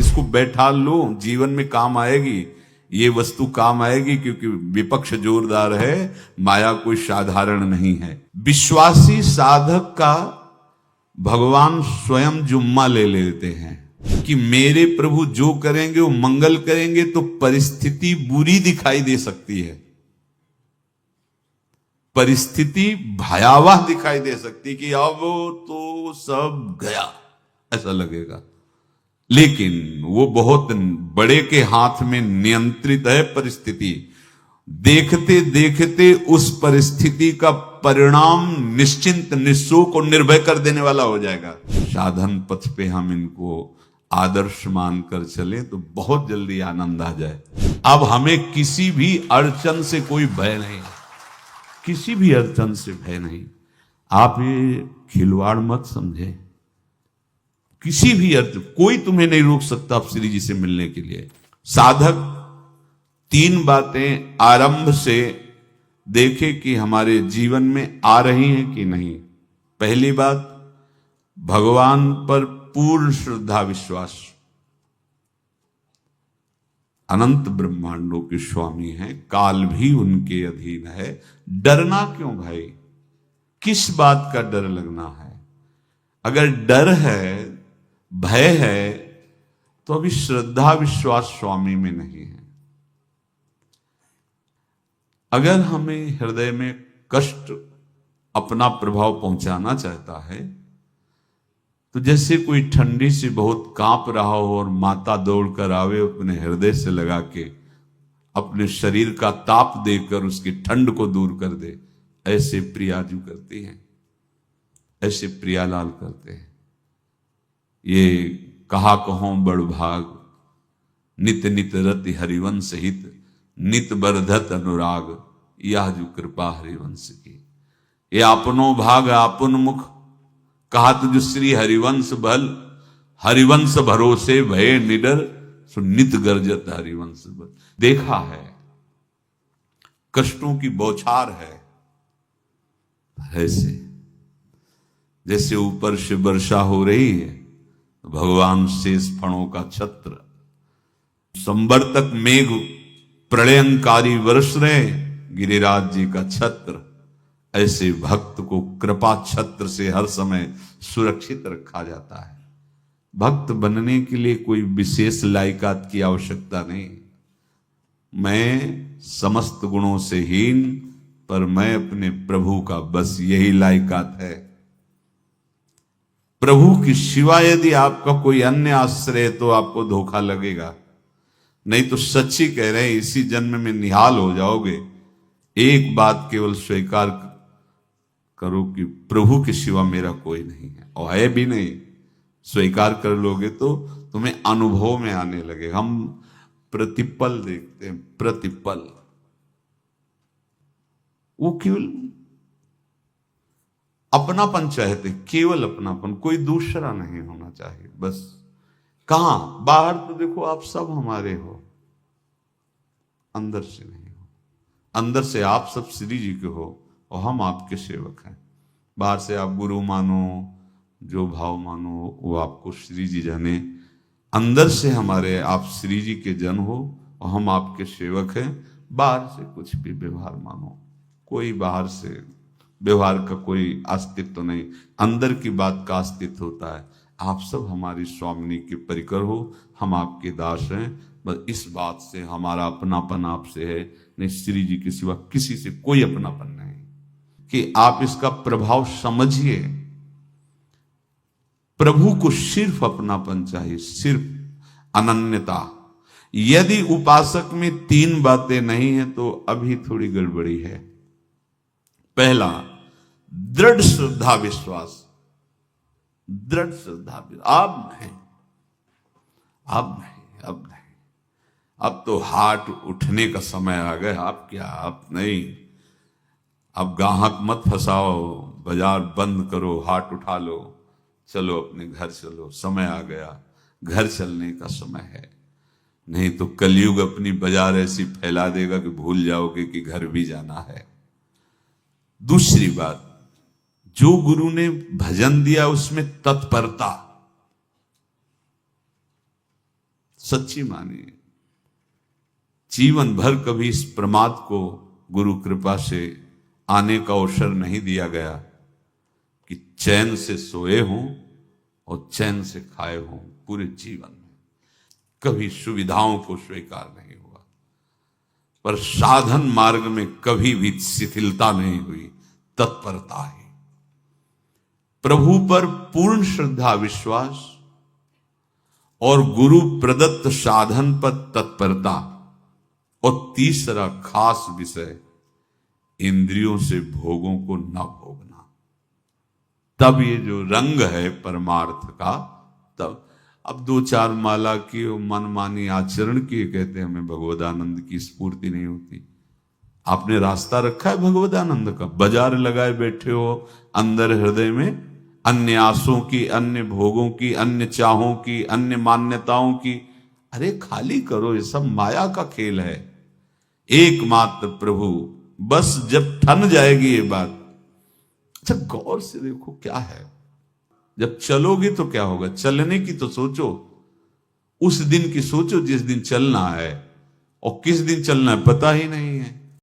इसको बैठा लो, जीवन में काम आएगी, ये वस्तु काम आएगी, क्योंकि विपक्ष जोरदार है, माया कोई साधारण नहीं है। विश्वासी साधक का भगवान स्वयं जुम्मा ले लेते हैं कि मेरे प्रभु जो करेंगे वो मंगल करेंगे। तो परिस्थिति बुरी दिखाई दे सकती है, परिस्थिति भयावह दिखाई दे सकती कि अब तो सब गया, ऐसा लगेगा, लेकिन वो बहुत बड़े के हाथ में नियंत्रित है परिस्थिति। देखते देखते उस परिस्थिति का परिणाम निश्चिंत, निःशोक और निर्भय कर देने वाला हो जाएगा। साधन पथ पे हम इनको आदर्श मानकर चले तो बहुत जल्दी आनंद आ जाए। अब हमें किसी भी अड़चन से कोई भय नहीं, किसी भी अड़चन से भय नहीं। आप ये खिलवाड़ मत समझे, किसी भी अर्थ कोई तुम्हें नहीं रोक सकता आप श्री जी से मिलने के लिए। साधक 3 बातें आरंभ से देखे कि हमारे जीवन में आ रही हैं कि नहीं। पहली बात, भगवान पर पूर्ण श्रद्धा विश्वास। अनंत ब्रह्मांडों के स्वामी हैं, काल भी उनके अधीन है। डरना क्यों भाई, किस बात का डर लगना है? अगर डर है, भय है, तो अभी श्रद्धा विश्वास स्वामी में नहीं है। अगर हमें हृदय में कष्ट अपना प्रभाव पहुंचाना चाहता है, तो जैसे कोई ठंडी से बहुत कांप रहा हो और माता दौड़कर आवे, अपने हृदय से लगा के अपने शरीर का ताप देकर उसकी ठंड को दूर कर दे, ऐसे प्रियाजू करती हैं, ऐसे प्रियालाल करते हैं। ये कहा कहो बड़ भाग, नित नित रति हरिवंश हित, नित बरधत अनुराग, यह जो कृपा हरिवंश की। ये आपनो भाग आपन मुख, कहा तुझ श्री हरिवंश बल, हरिवंश भरोसे भय निडर, सो नित गर्जत हरिवंश बल। देखा है, कष्टों की बौछार है, ऐसे जैसे ऊपर से वर्षा हो रही है, भगवान शेष फणों का छत्र, संवर्तक मेघ प्रलयंकारी वर्ष रहे, गिरिराज जी का छत्र। ऐसे भक्त को कृपा छत्र से हर समय सुरक्षित रखा जाता है। भक्त बनने के लिए कोई विशेष लायकात की आवश्यकता नहीं। मैं समस्त गुणों से हीन, पर मैं अपने प्रभु का, बस यही लायकात है। प्रभु की सिवा यदि आपका कोई अन्य आश्रय है तो आपको धोखा लगेगा। नहीं तो सच्ची कह रहे हैं, इसी जन्म में निहाल हो जाओगे। एक बात केवल स्वीकार करो कि प्रभु के सिवा मेरा कोई नहीं है, और है भी नहीं। स्वीकार कर लोगे तो तुम्हें अनुभव में आने लगेगा। हम प्रतिपल देखते हैं, प्रतिपल, वो केवल अपनापन चाहते, केवल अपनापन, कोई दूसरा नहीं होना चाहिए। बस कहां बाहर तो देखो आप सब हमारे हो, अंदर से नहीं हो। अंदर से आप सब श्री जी के हो और हम आपके सेवक हैं। बाहर से आप गुरु मानो, जो भाव मानो, वो आपको श्री जी जाने। अंदर से हमारे आप श्री जी के जन हो और हम आपके सेवक हैं। बाहर से कुछ भी व्यवहार मानो, कोई बाहर से व्यवहार का कोई अस्तित्व नहीं, अंदर की बात का अस्तित्व होता है। आप सब हमारी स्वामिनी के परिकर हो, हम आपके दास हैं। बस इस बात से हमारा अपनापन आपसे है, नहीं श्री जी के सिवा किसी से कोई अपनापन नहीं। कि आप इसका प्रभाव समझिए। प्रभु को सिर्फ अपनापन चाहिए, सिर्फ अनन्यता। यदि उपासक में 3 बातें नहीं है तो अभी थोड़ी गड़बड़ी है। पहला, दृढ़ श्रद्धा विश्वास। दृढ़ श्रद्धा, अब नहीं, अब नहीं, अब नहीं, अब तो हाथ उठने का समय आ गया। अब क्या, अब नहीं, अब गाहक मत फंसाओ, बाजार बंद करो, हाथ उठा लो, चलो अपने घर चलो, समय आ गया, घर चलने का समय है। नहीं तो कलयुग अपनी बाजार ऐसी फैला देगा कि भूल जाओगे कि घर भी जाना है। दूसरी बात, जो गुरु ने भजन दिया उसमें तत्परता। सच्ची मानिए। जीवन भर कभी इस प्रमाद को गुरु कृपा से आने का अवसर नहीं दिया गया कि चैन से सोए हों और चैन से खाए हों। पूरे जीवन में कभी सुविधाओं को स्वीकार नहीं हुआ, पर साधन मार्ग में कभी भी शिथिलता नहीं हुई, तत्परता ही। प्रभु पर पूर्ण श्रद्धा विश्वास और गुरु प्रदत्त साधन पर तत्परता, और तीसरा खास विषय इंद्रियों से भोगों को न भोगना। तब ये जो रंग है परमार्थ का, तब अब 2-4 माला की मनमानी आचरण की कहते हैं हमें भगवदानंद की स्फूर्ति नहीं होती। आपने रास्ता रखा है भगवदानंद का, बाजार लगाए बैठे हो अंदर हृदय में अन्य आसों की, अन्य भोगों की, अन्य चाहों की, अन्य मान्यताओं की। अरे खाली करो, ये सब माया का खेल है। एकमात्र प्रभु, बस जब ठन जाएगी ये बात। अच्छा गौर से देखो क्या है, जब चलोगे तो क्या होगा। चलने की तो सोचो, उस दिन की सोचो जिस दिन चलना है, और किस दिन चलना है पता ही नहीं है।